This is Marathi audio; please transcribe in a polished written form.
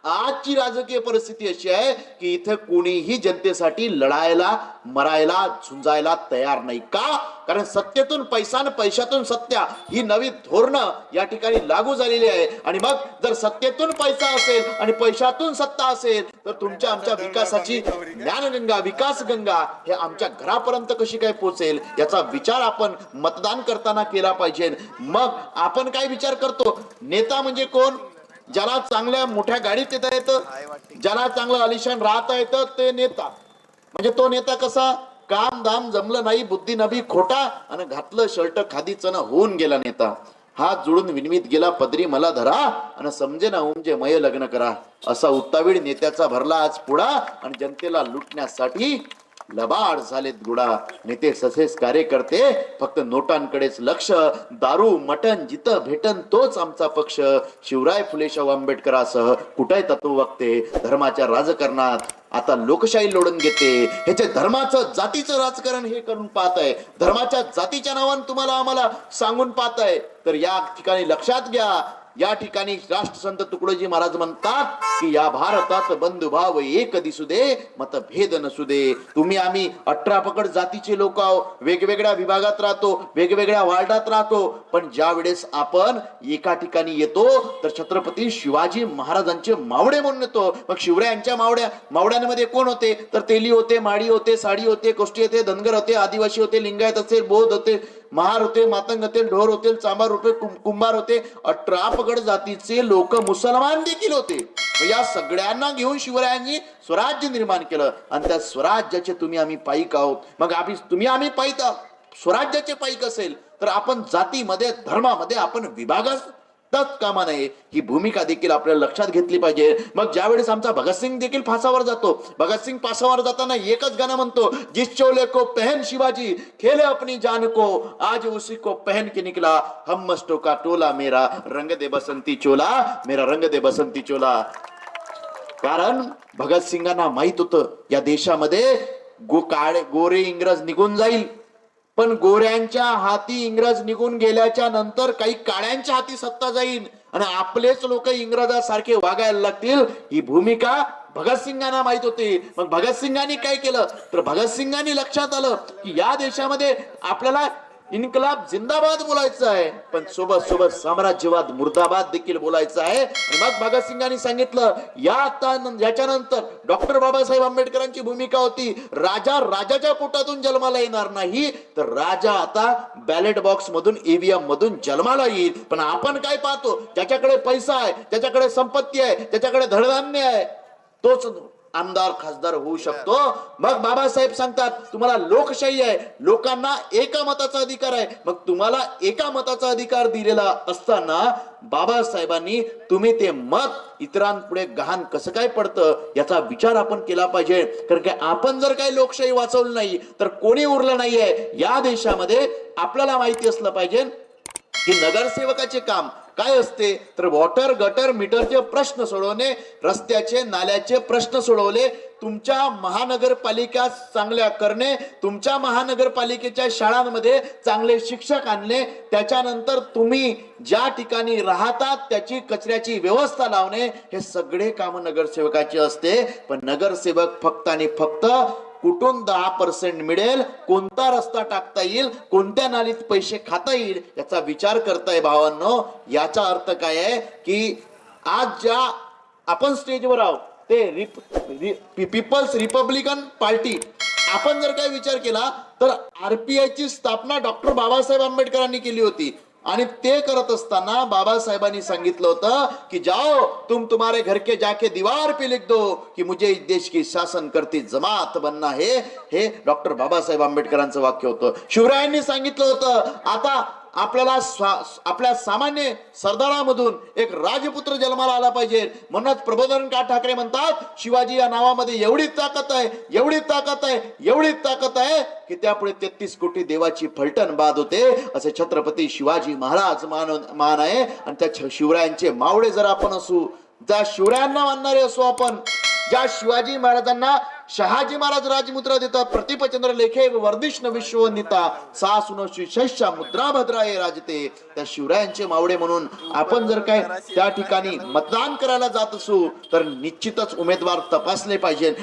आजची राजकीय परिस्थिती अशी आहे की इथे कोणीही जनतेसाठी लढायला मरायला झुंजायला तयार नाही. का? कारण सत्तेतून पैसा आणि पैशातून सत्या ही नवी धोरणं या ठिकाणी लागू झालेली आहे. आणि मग जर सत्तेतून पैसा असेल आणि पैशातून सत्ता असेल तर तुमच्या आमच्या विकासाची ज्ञानगंगा विकास गंगा हे आमच्या घरापर्यंत कशी काय पोहोचेल याचा विचार आपण मतदान करताना केला पाहिजे. मग आपण काय विचार करतो? नेता म्हणजे कोण? ज्याला चांगल्या मोठ्या गाडीत येता येतं, ज्याला चांगलं आलिशान राहता येतं ते नेता. म्हणजे तो नेता कसा? काम दाम जमलं नाही, बुद्धी नभी खोटा आणि घातलं शर्ट खादीचं होऊन गेला नेता. हात जोडून विनवीत गेला पदरी मला धरा आणि समजे ना उमजे मय लग्न करा. असा उत्तावीड नेत्याचा भरला आज पुढा आणि जनतेला लुटण्यासाठी लबाड झालेत गुडा. नेते तसेच कार्यकर्ते फक्त नोटांकडेच लक्ष. दारू मटन जिथं भेटन तोच आमचा पक्ष. शिवराय फुले शाहू आंबेडकरासह कुठे तत्व वक्ते धर्माच्या राजकारणात आता लोकशाही लोढून घेते. ह्याचे धर्माचं जातीचं राजकारण हे करून पाहत आहे. धर्माच्या जातीच्या नावानं तुम्हाला आम्हाला सांगून पाहत आहे. तर या ठिकाणी लक्षात घ्या, या ठिकाणी राष्ट्रसंत तुकडोजी महाराज म्हणतात की या भारतात बंधुभाव एक दिसू दे मतभेद नसू दे. तुम्ही आम्ही 18 पकड जातीचे लोक आहो, वेगवेगळ्या विभागात राहतो, वेगवेगळ्या वार्डात राहतो. पण ज्या वेळेस आपण एका ठिकाणी येतो तर छत्रपती शिवाजी महाराजांचे मावडे म्हणून येतो. मग शिवरायांच्या मावड्यांमध्ये कोण होते? तर तेली होते, माडी होते, साडी होते, कोष्टी होते, धनगर होते, आदिवासी होते, लिंगायत असेल, बौद्ध होते, महार होते, मातंग होते, ढोर होते, चांबार होते, कुंभार होते. 18 पगड जातीचे लोक मुसलमान देखील होते. या सगळ्यांना घेऊन शिवरायांनी स्वराज्य निर्माण केलं आणि त्या स्वराज्याचे तुम्ही आम्ही पाईक आहोत. मग तुम्ही आम्ही पाईक स्वराज्याचे पाईक असेल तर आपण जातीमध्ये धर्मामध्ये आपण विभागास कामा नये ही भूमिका देखील आपल्याला लक्षात घेतली पाहिजे. मग ज्यावेळेस आमचा भगतसिंग देखील फासावर जातो, भगतसिंग फासावर जाताना एकच गाणं म्हणतो, जिस चोले को पहन शिवाजी खेले अपनी जान को आज उसी को पहन के निकला हम मस्तों का टोला मेरा रंग दे बसंती चोला मेरा रंग दे बसंती चोला. कारण भगतसिंगांना माहित होतं या देशामध्ये गोरे इंग्रज निघून जाईल, पण गोऱ्यांच्या हाती इंग्रज निघून गेल्याच्या नंतर काही काळ्यांच्या हाती सत्ता जाईल आणि आपलेच लोक इंग्रजासारखे वागायला लागतील. ही भूमिका भगतसिंगांना माहित होती. मग भगतसिंगांनी काय केलं? तर भगतसिंगांनी लक्षात आलं की या देशामध्ये आपल्याला इन्कलाब जिंदाबाद बोलायचं आहे, पण सोबत सोबत साम्राज्यवाद मुर्दाबाद देखील बोलायचं आहे. मग भगतसिंगांनी सांगितलं याच्यानंतर डॉक्टर बाबासाहेब आंबेडकरांची भूमिका होती, राजा राजाच्या पोटातून जन्माला येणार नाही, तर राजा आता बॅलेट बॉक्स मधून ईव्हीएम मधून जन्माला येईल. पण आपण काय पाहतो? ज्याच्याकडे पैसा आहे, ज्याच्याकडे संपत्ती आहे, ज्याच्याकडे धडधान्य आहे तोच आमदार खासदार होऊ शकतो. मग बाबासाहेब सांगतात तुम्हाला लोकशाही आहे, लोकांना एका मताचा अधिकार आहे. मग तुम्हाला एका मताचा अधिकार दिलेला असताना बाबासाहेबांनी तुम्ही ते मत इतरांपुढे गहाण कसं काय पडतं याचा विचार आपण केला पाहिजे. कारण की आपण जर काही लोकशाही वाचवली नाही तर कोणी उरलं नाहीये या देशामध्ये. आपल्याला माहिती असलं पाहिजे की नगरसेवकाचे काम काय असते? तर वॉटर गटर मीटरचे प्रश्न सोडवणे, रस्त्याचे नाल्याचे प्रश्न सोडवले, तुमच्या महानगरपालिका चांगल्या करणे, तुमच्या महानगरपालिकेच्या शाळांमध्ये चांगले शिक्षक आणले, त्याच्यानंतर तुम्ही ज्या ठिकाणी राहतात त्याची कचऱ्याची व्यवस्था लावणे, हे सगळे काम नगरसेवकाचे असते. पण नगरसेवक फक्त आणि फक्त कुठून 10% मिळेल, कोणता रस्ता टाकता येईल, कोणत्या नालीत पैसे खाता येईल याचा विचार करताय भावांनो. याचा अर्थ काय आहे की आज ज्या आपण स्टेजवर आहोत ते पीपल्स रिपब्लिकन पार्टी, आपण जर काय विचार केला तर आरपीआय ची स्थापना डॉक्टर बाबासाहेब आंबेडकरांनी केली होती. आणि ते करत असताना बाबासाहेबांनी सांगितलं होतं की जाओ तुम तुम्हारे घर के जाके दीवार पे लिख दो कि मुझे इस देश की शासन करती जमात बनना है. हे डॉक्टर बाबासाहेब आंबेडकरांचं वाक्य होतं. शिवरायांनी सांगितलं होतं आता आपल्याला आपल्या सामान्य सरदारामधून एक राजपुत्र जन्माला आला पाहिजे. म्हणूनच प्रबोधनकार ठाकरे म्हणतात शिवाजी या नावामध्ये एवढी ताकद आहे, एवढी ताकद आहे, एवढी ताकद आहे की त्यापुढे 33 कोटी देवाची फलटण बाद होते. असे छत्रपती शिवाजी महाराज मान आहे. आणि त्या शिवरायांचे मावळे जर आपण असू, ज्या शिवरायांना मानणारे असू आपण, ज्या शिवाजी महाराजांना शहाजी महाराज राजमुद्रा देतात, प्रतिपचंद्र लेखे वर्धिष्ण विश्ववंदिता सासुनशी शैष्या मुद्रा भद्राये राजते. त्या शिवरायांचे मावडे म्हणून आपण जर काय त्या ठिकाणी मतदान करायला जात असू तर निश्चितच उमेदवार तपासले पाहिजे.